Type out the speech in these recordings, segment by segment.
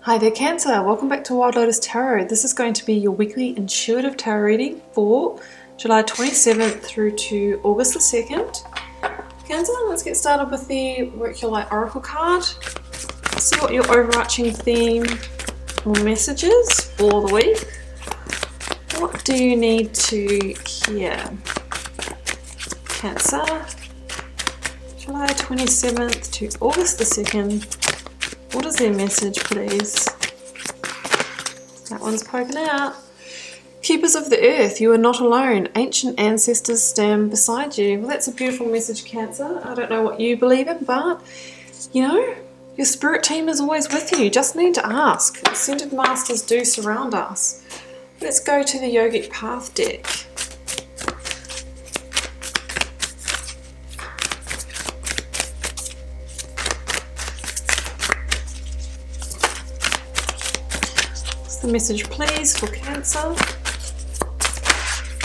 Hi there Cancer, welcome back to Wild Lotus Tarot. This is going to be your weekly intuitive tarot reading for July 27th through to August the 2nd. Cancer, let's get started with the Work Your Light Oracle card. See what your overarching theme or message is for the week. What do you need to hear? Cancer, July 27th to August the 2nd. What is their message, please? That one's poking out. Keepers of the earth, you are not alone. Ancient ancestors stand beside you. Well, that's a beautiful message, Cancer. I don't know what you believe in, but, you know, your spirit team is always with you. You just need to ask. Ascended masters do surround us. Let's go to the Yogic Path deck. The message please for Cancer.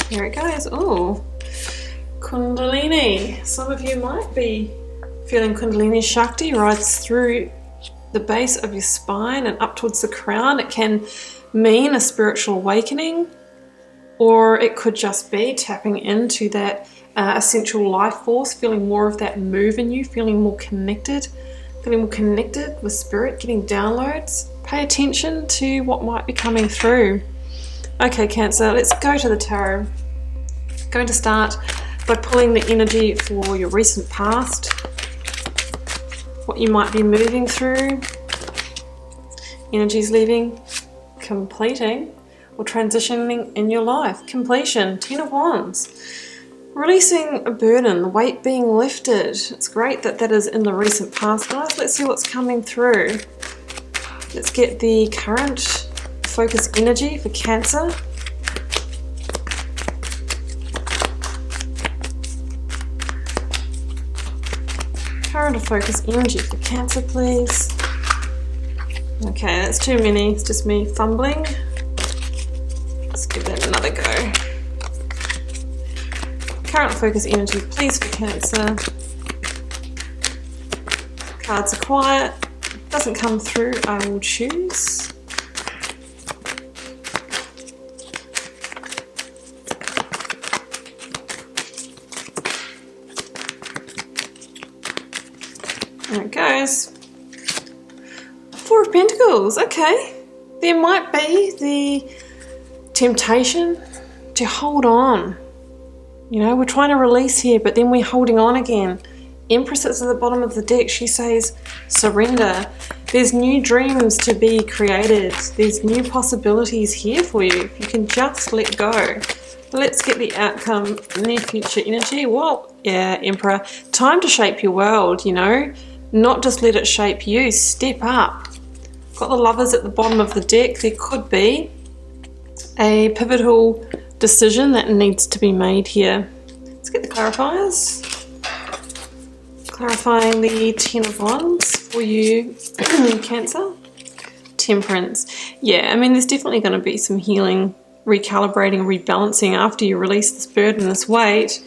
Here it goes. Oh, Kundalini. Some of you might be feeling Kundalini Shakti rides through the base of your spine and up towards the crown. It can mean a spiritual awakening, or it could just be tapping into that essential life force, feeling more of that move in you, feeling more connected with spirit, getting downloads. Pay attention to what might be coming through. Okay, Cancer, let's go to the tarot. Going to start by pulling the energy for your recent past, what you might be moving through, energies leaving, completing, or transitioning in your life. Completion, 10 of Wands. Releasing a burden, the weight being lifted. It's great that that is in the recent past, guys. Let's see what's coming through. Let's get the current focus energy for Cancer. Current focus energy for Cancer, please. Okay, that's too many. It's just me fumbling. Let's give that another go. Current focus energy, please, for Cancer. Cards are quiet. Doesn't come through, I will choose. There it goes. Four of Pentacles, okay. There might be the temptation to hold on. You know, we're trying to release here, but then we're holding on again. Empress is at the bottom of the deck. She says, surrender. There's new dreams to be created. There's new possibilities here for you. You can just let go. Let's get the outcome, near future energy. Well, yeah, Emperor. Time to shape your world, you know. Not just let it shape you. Step up. Got the Lovers at the bottom of the deck. There could be a pivotal decision that needs to be made here. Let's get the clarifiers. Clarifying the 10 of Wands for you, Cancer. Temperance. Yeah, I mean, there's definitely going to be some healing, recalibrating, rebalancing after you release this burden, this weight.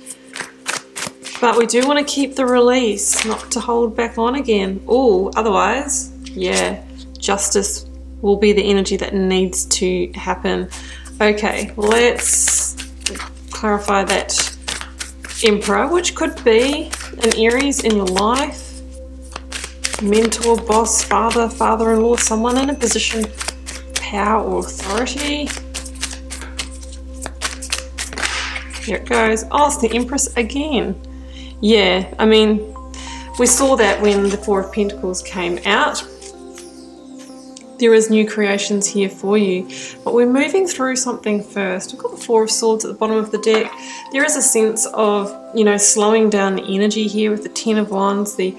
But we do want to keep the release, not to hold back on again. Oh, otherwise, yeah, justice will be the energy that needs to happen. Okay, let's clarify that Emperor, which could be an Aries in your life, mentor, boss, father, father-in-law, someone in a position of power or authority. Here it goes. Oh, it's the Empress again. Yeah, I mean, we saw that when the Four of Pentacles came out. There is new creations here for you, but we're moving through something first. We've got the Four of Swords at the bottom of the deck. There is a sense of, you know, slowing down the energy here with the 10 of Wands, the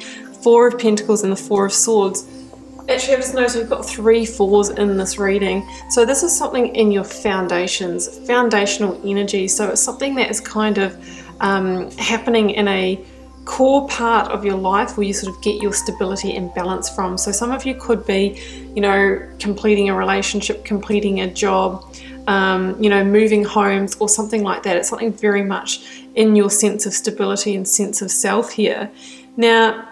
Four of Pentacles and the Four of Swords. Actually, I just noticed we've got 3 fours in this reading. So this is something in your foundations, foundational energy. So it's something that is kind of happening in a core part of your life where you sort of get your stability and balance from. So some of you could be, you know, completing a relationship, completing a job, you know, moving homes or something like that. It's something very much in your sense of stability and sense of self here. Now,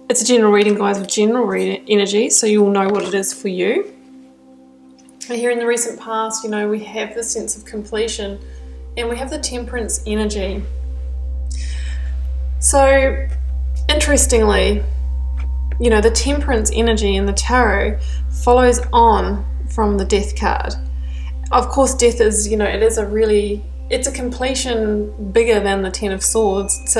it's a general reading, guys, with general energy, so you'll know what it is for you. Here in the recent past, you know, we have the sense of completion and we have the temperance energy. So interestingly, you know, the temperance energy in the tarot follows on from the death card. Of course, death is, you know, it's a completion bigger than the Ten of Swords.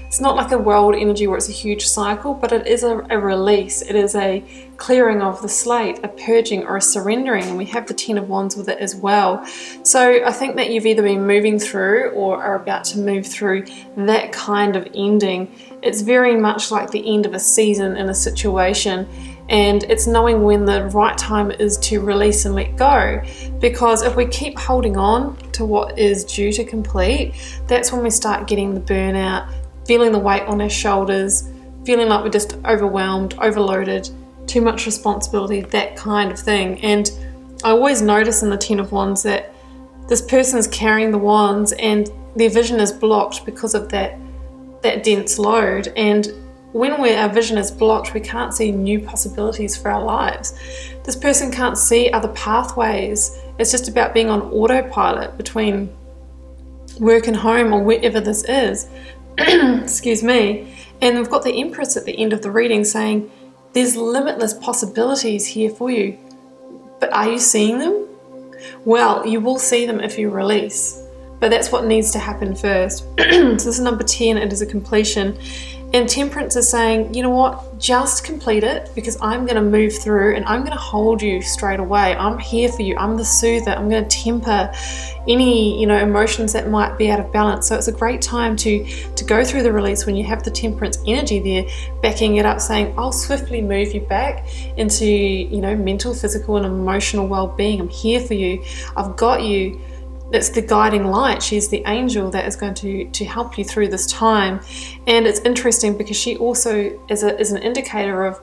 It's not like a world energy where it's a huge cycle, but it is a release. It is a clearing of the slate, a purging or a surrendering, and we have the Ten of Wands with it as well. So I think that you've either been moving through or are about to move through that kind of ending. It's very much like the end of a season in a situation, and it's knowing when the right time is to release and let go. Because if we keep holding on to what is due to complete, that's when we start getting the burnout, feeling the weight on our shoulders, feeling like we're just overwhelmed, overloaded, too much responsibility, that kind of thing. And I always notice in the Ten of Wands that this person is carrying the wands and their vision is blocked because of that dense load. And when our vision is blocked, we can't see new possibilities for our lives. This person can't see other pathways. It's just about being on autopilot between work and home or wherever this is. Excuse me. And we've got the Empress at the end of the reading saying, there's limitless possibilities here for you. But are you seeing them? Well, you will see them if you release. But that's what needs to happen first. So this is number 10, it is a completion. And Temperance is saying, you know what, just complete it, because I'm going to move through and I'm going to hold you straight away. I'm here for you. I'm the soother. I'm going to temper any, you know, emotions that might be out of balance. So it's a great time to go through the release when you have the Temperance energy there, backing it up, saying, I'll swiftly move you back into, you know, mental, physical, and emotional well-being. I'm here for you. I've got you. It's the guiding light. She's the angel that is going to help you through this time. And it's interesting because she also is an indicator of,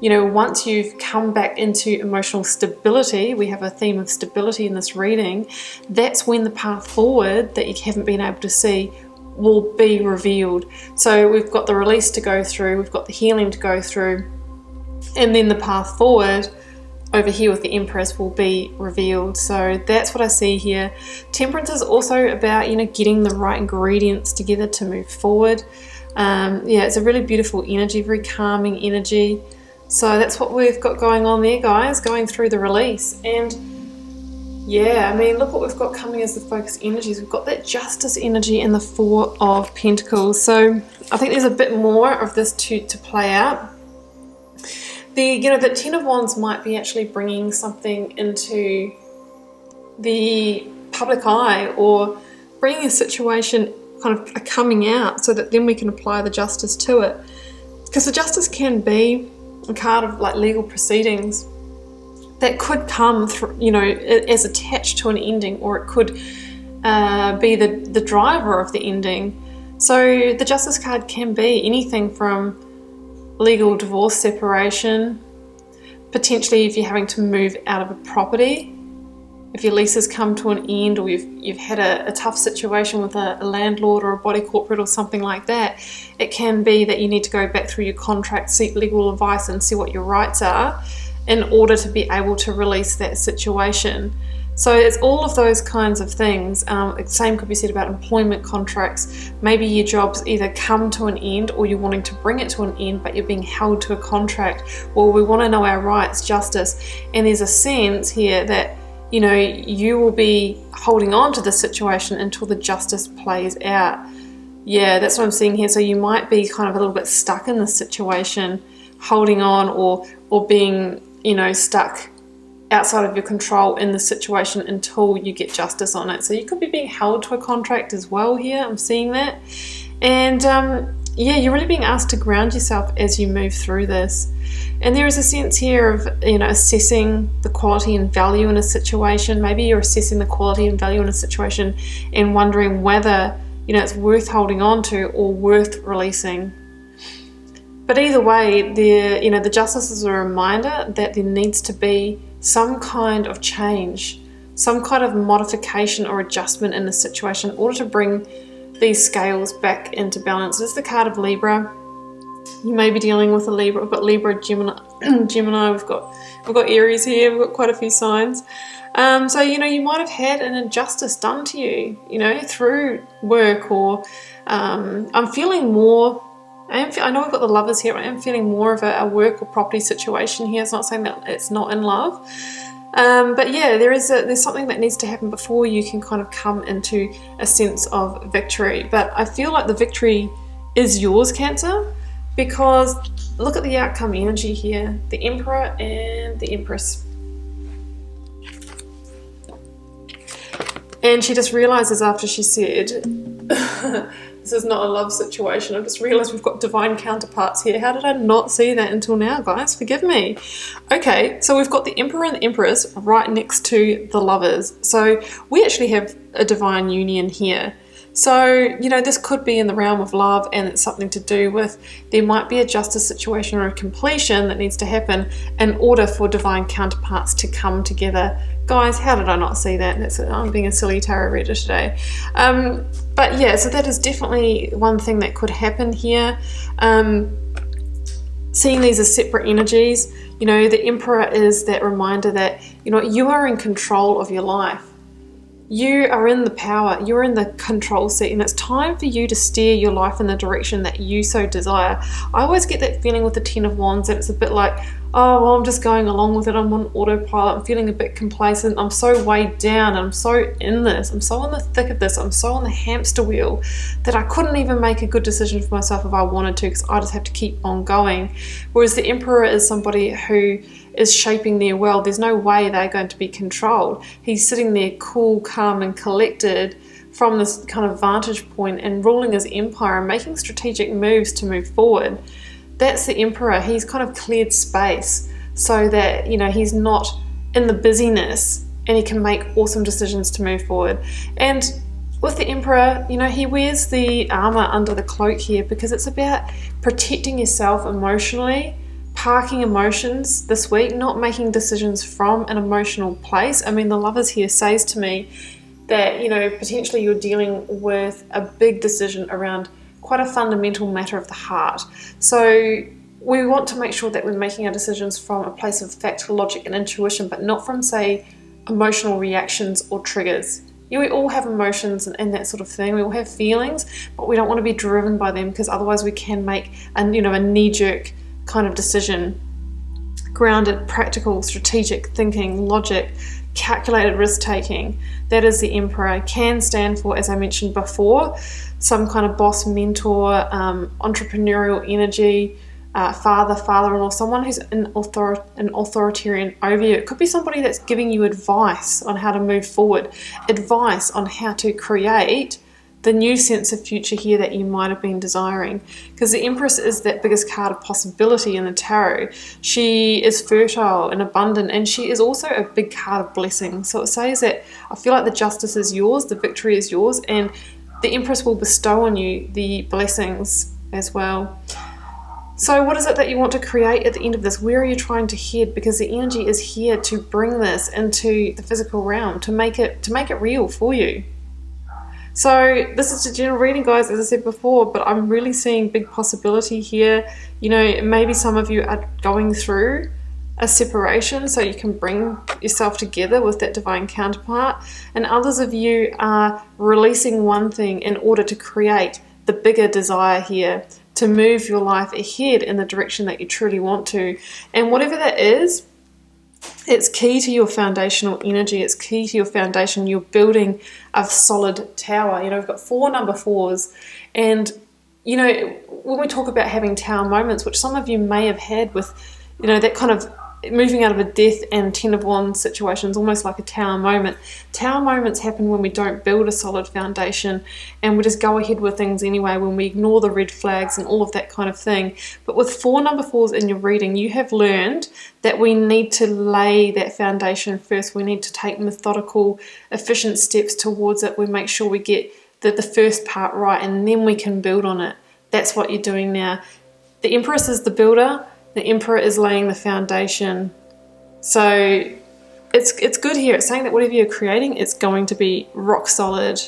you know, once you've come back into emotional stability, we have a theme of stability in this reading, that's when the path forward that you haven't been able to see will be revealed. So we've got the release to go through, we've got the healing to go through, and then the path forward over here with the Empress will be revealed. So that's what I see here. Temperance is also about, you know, getting the right ingredients together to move forward. Yeah, it's a really beautiful energy, very calming energy. So that's what we've got going on there, guys, going through the release. And yeah, I mean, look what we've got coming as the focus energies. We've got that Justice energy and the Four of Pentacles. So I think there's a bit more of this to play out. The Ten of Wands might be actually bringing something into the public eye, or bringing a situation kind of a coming out, so that then we can apply the justice to it. Because the justice can be a card of like legal proceedings that could come through, you know, as attached to an ending, or it could be the driver of the ending. So the justice card can be anything from legal divorce, separation, potentially if you're having to move out of a property, if your lease has come to an end, or you've had a tough situation with a landlord or a body corporate or something like that. It can be that you need to go back through your contract, seek legal advice and see what your rights are in order to be able to release that situation. So it's all of those kinds of things. Same could be said about employment contracts. Maybe your job's either come to an end, or you're wanting to bring it to an end, but you're being held to a contract. Well, we want to know our rights, justice. And there's a sense here that, you know, you will be holding on to the situation until the justice plays out. Yeah, that's what I'm seeing here. So you might be kind of a little bit stuck in this situation, holding on, or being, you know, stuck outside of your control in the situation until you get justice on it. So you could be being held to a contract as well here. I'm seeing that. And yeah, you're really being asked to ground yourself as you move through this. And there is a sense here of, you know, assessing the quality and value in a situation. Maybe you're assessing the quality and value in a situation and wondering whether, you know, it's worth holding on to or worth releasing. But either way, the justice is a reminder that there needs to be some kind of change, some kind of modification or adjustment in the situation in order to bring these scales back into balance. This is the card of Libra. You may be dealing with a Libra. We've got Libra, Gemini, Gemini. We've got Aries here. We've got quite a few signs. So you know, you might have had an injustice done to you, you know, through work, or I'm feeling more. I know we've got the Lovers here. I am feeling more of a work or property situation here. It's not saying that it's not in love, but yeah, there's something that needs to happen before you can kind of come into a sense of victory. But I feel like the victory is yours, Cancer, because look at the outcome energy here: the Emperor and the Empress. And she just realizes after she said, this is not a love situation. I just realized we've got divine counterparts here. How did I not see that until now, guys? Forgive me. Okay, so we've got the Emperor and the Empress right next to the Lovers. So we actually have a divine union here. So, you know, this could be in the realm of love, and it's something to do with, there might be a justice situation or a completion that needs to happen in order for divine counterparts to come together. Guys, how did I not see that? I'm being a silly tarot reader today. But yeah, so that is definitely one thing that could happen here. Seeing these as separate energies, you know, the Emperor is that reminder that, you know, you are in control of your life. You are in the power, you're in the control seat, and it's time for you to steer your life in the direction that you so desire. I always get that feeling with the Ten of Wands that it's a bit like, oh, well, I'm just going along with it. I'm on autopilot. I'm feeling a bit complacent. I'm so weighed down. I'm so in this. I'm so in the thick of this. I'm so on the hamster wheel that I couldn't even make a good decision for myself if I wanted to, because I just have to keep on going. Whereas the Emperor is somebody who is shaping their world. There's no way they're going to be controlled. He's sitting there cool, calm, and collected from this kind of vantage point and ruling his empire and making strategic moves to move forward. That's the Emperor. He's kind of cleared space so that, you know, he's not in the busyness and he can make awesome decisions to move forward. And with the Emperor, you know, he wears the armor under the cloak here because it's about protecting yourself emotionally, parking emotions this week, not making decisions from an emotional place. I mean, the Lovers here says to me that, you know, potentially you're dealing with a big decision around quite a fundamental matter of the heart. So we want to make sure that we're making our decisions from a place of fact, logic, and intuition, but not from, say, emotional reactions or triggers. You know, we all have emotions and that sort of thing. We all have feelings, but we don't want to be driven by them, because otherwise we can make a knee-jerk kind of decision. Grounded, practical, strategic thinking, logic, calculated risk-taking. That is the Emperor. Can stand for, as I mentioned before, some kind of boss, mentor, entrepreneurial energy, father-in-law, someone who's an authoritarian over you. It could be somebody that's giving you advice on how to move forward, advice on how to create the new sense of future here that you might have been desiring. Because the Empress is that biggest card of possibility in the tarot. She is fertile and abundant, and she is also a big card of blessing. So it says that I feel like the justice is yours, the victory is yours, and the Empress will bestow on you the blessings as well. So what is it that you want to create at the end of this? Where are you trying to head? Because the energy is here to bring this into the physical realm, to make it real for you. So this is a general reading, guys, as I said before, but I'm really seeing big possibility here. You know, maybe some of you are going through a separation so you can bring yourself together with that divine counterpart, and others of you are releasing one thing in order to create the bigger desire here, to move your life ahead in the direction that you truly want to. And whatever that is, it's key to your foundational energy. It's key to your foundation. You're building a solid tower. You know, we've got 4 number 4s. And, you know, when we talk about having tower moments, which some of you may have had with, you know, that kind of moving out of a death and 10 of Wands situation is almost like a tower moment. Tower moments happen when we don't build a solid foundation and we just go ahead with things anyway, when we ignore the red flags and all of that kind of thing. But with 4 number 4s in your reading, you have learned that we need to lay that foundation first. We need to take methodical, efficient steps towards it. We make sure we get the first part right, and then we can build on it. That's what you're doing now. The Empress is the builder. The Emperor is laying the foundation. So it's good here. It's saying that whatever you're creating, it's going to be rock solid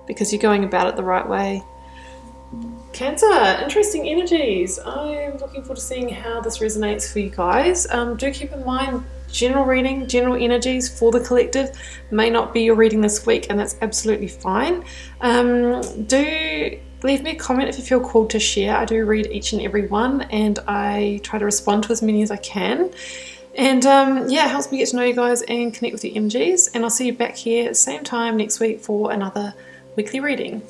because you're going about it the right way. Cancer, interesting energies. I'm looking forward to seeing how this resonates for you guys. Do keep in mind, general reading, general energies for the collective may not be your reading this week, and that's absolutely fine. Do leave me a comment if you feel called to share. I do read each and every one, and I try to respond to as many as I can. And yeah, it helps me get to know you guys and connect with your energies. And I'll see you back here at the same time next week for another weekly reading.